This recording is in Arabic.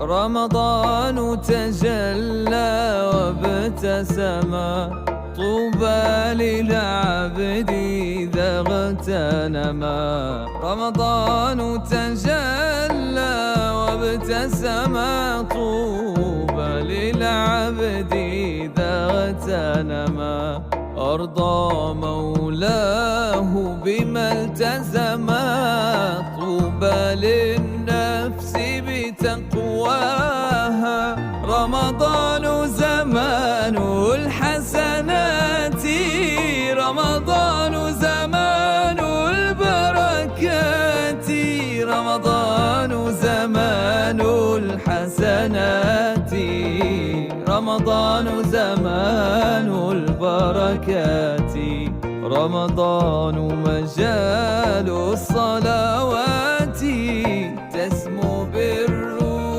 رمضان تجلى وابتسما، طوبى للعبد إذا اغتنما. رمضان تجلى وابتسما، طوبى للعبد إذا اغتنما. أرضى مولاه بما التزما، طوبى للنفس بتقواها. رمضان زمان الحسنات، رمضان زمان البركات، رمضان زمان الحسنات، رمضان زمان البركات. رمضان مجال الصلوات،